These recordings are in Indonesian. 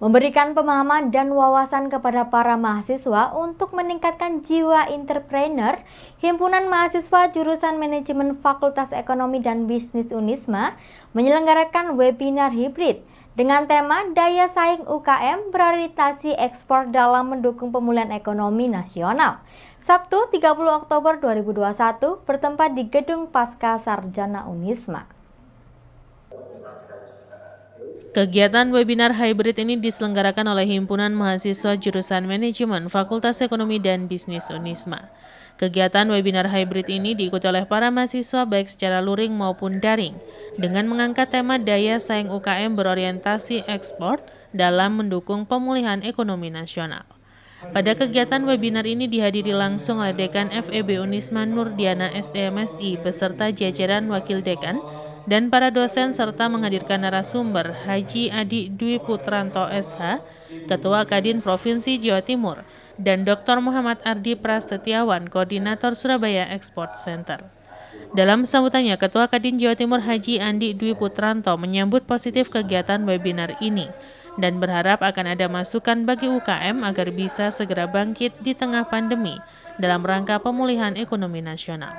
memberikan pemahaman dan wawasan kepada para mahasiswa untuk meningkatkan jiwa entrepreneur. Himpunan Mahasiswa Jurusan Manajemen Fakultas Ekonomi dan Bisnis Unisma menyelenggarakan webinar hibrid dengan tema Daya Saing UKM Berorientasi Ekspor dalam Mendukung Pemulihan Ekonomi Nasional. Sabtu 30 Oktober 2021 bertempat di Gedung Pasca Sarjana Unisma. Kegiatan webinar hybrid ini diselenggarakan oleh Himpunan Mahasiswa Jurusan Manajemen Fakultas Ekonomi dan Bisnis Unisma. Kegiatan webinar hybrid ini diikuti oleh para mahasiswa baik secara luring maupun daring, dengan mengangkat tema Daya Saing UKM Berorientasi Ekspor dalam Mendukung Pemulihan Ekonomi Nasional. Pada kegiatan webinar ini dihadiri langsung oleh Dekan FEB Unisma Nurdiana SEMSI beserta jajaran Wakil Dekan dan para dosen serta menghadirkan narasumber Haji Adi Dwi Putranto SH, Ketua Kadin Provinsi Jawa Timur, dan Dr. Muhammad Ardi Prasetyawan, Koordinator Surabaya Export Center. Dalam sambutannya, Ketua Kadin Jawa Timur Haji Andi Dwi Putranto menyambut positif kegiatan webinar ini dan berharap akan ada masukan bagi UKM agar bisa segera bangkit di tengah pandemi dalam rangka pemulihan ekonomi nasional.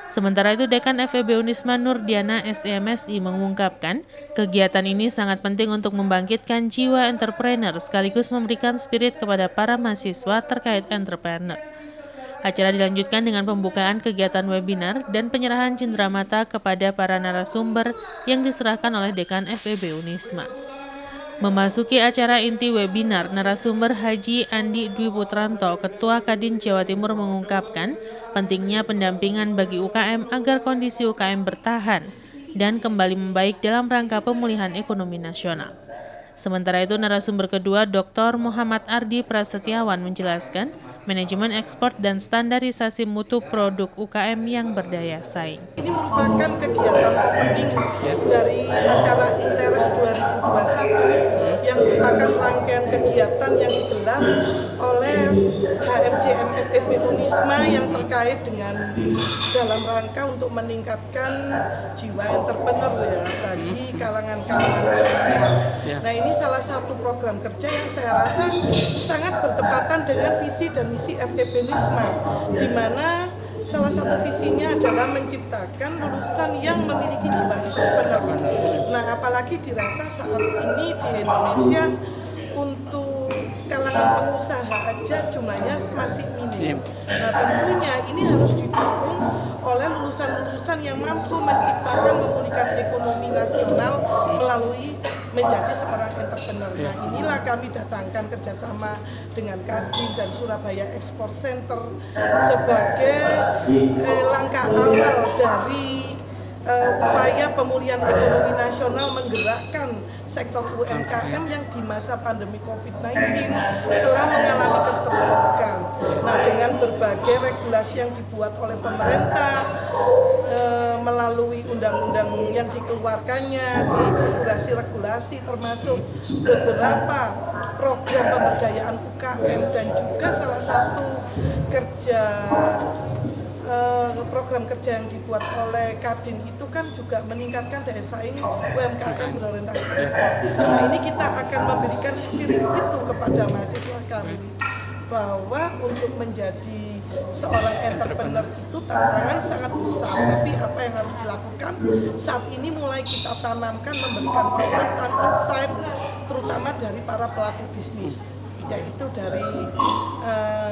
Sementara itu, Dekan FEB Unisma Nurdiana SEMSI mengungkapkan, kegiatan ini sangat penting untuk membangkitkan jiwa entrepreneur sekaligus memberikan spirit kepada para mahasiswa terkait entrepreneur. Acara dilanjutkan dengan pembukaan kegiatan webinar dan penyerahan cenderamata kepada para narasumber yang diserahkan oleh Dekan FEB Unisma. Memasuki acara inti webinar, narasumber Haji Andi Dwi Putranto, Ketua Kadin Jawa Timur mengungkapkan pentingnya pendampingan bagi UKM agar kondisi UKM bertahan dan kembali membaik dalam rangka pemulihan ekonomi nasional. Sementara itu, narasumber kedua Dr. Muhammad Ardi Prasetyawan menjelaskan manajemen ekspor dan standarisasi mutu produk UKM yang berdaya saing. Ini merupakan kegiatan opening dari acara Interes 2021 yang merupakan rangkaian kegiatan yang digelar oleh HMJM FEB Unisma yang terkait dengan dalam rangka untuk meningkatkan jiwa entrepreneur ya bagi kalangan-kalangan milenial. Nah, ini salah satu program kerja yang saya rasa sangat bertepatan dengan visi dan misi FEB Unisma, di mana salah satu visinya adalah menciptakan lulusan yang memiliki jiwa entrepreneur. Nah, apalagi dirasa saat ini di Indonesia untuk kalangan pengusaha aja jumlahnya masih minim. Nah, tentunya ini harus didukung oleh lulusan-lulusan yang mampu menciptakan memulihkan ekonomi nasional melalui menjadi seorang entrepreneur. Nah, inilah kami datangkan kerjasama dengan Kadin dan Surabaya Export Center sebagai langkah awal dari upaya pemulihan ekonomi nasional menggerakkan sektor UMKM yang di masa pandemi COVID-19 telah mengalami keterpurukan. Nah, dengan berbagai regulasi yang dibuat oleh pemerintah melalui undang-undang yang dikeluarkannya, terus regulasi-regulasi termasuk beberapa program pemberdayaan UKM dan juga salah satu program kerja yang dibuat oleh Kadin itu kan juga meningkatkan daya saing UMKM berorientasi ekspor. Nah, ini kita akan memberikan spirit itu kepada mahasiswa kami bahwa untuk menjadi seorang entrepreneur itu tantangan sangat besar, tapi apa yang harus dilakukan saat ini mulai kita tanamkan, memberikan wawasan insight terutama dari para pelaku bisnis, yaitu dari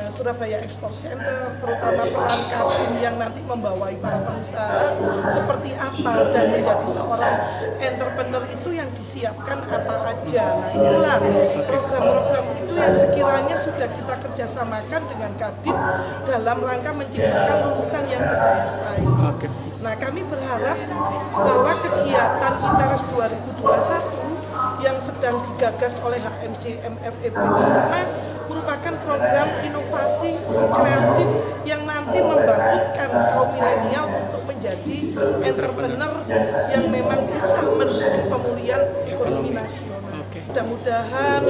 Surabaya Export Center, terutama peran Kadin yang nanti membawai para pengusaha seperti apa dan menjadi seorang entrepreneur itu yang disiapkan apa aja. Nah, itulah program-program itu yang sekiranya sudah kita kerjasamakan dengan Kadin dalam rangka menciptakan lulusan yang berdaya saing. Nah, kami berharap bahwa kegiatan Interes 2021 yang sedang digagas oleh HMJM FEB Unisma merupakan program inovasi kreatif yang nanti membangkitkan kaum milenial untuk menjadi entrepreneur yang memang bisa mendukung pemulihan ekonomi nasional. Mudah-mudahan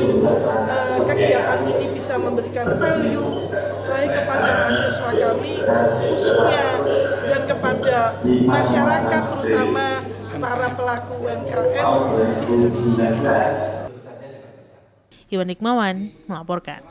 kegiatan ini bisa memberikan value baik kepada mahasiswa kami khususnya dan kepada masyarakat terutama para pelaku UMKM di Indonesia. Iwan Hikmawan melaporkan.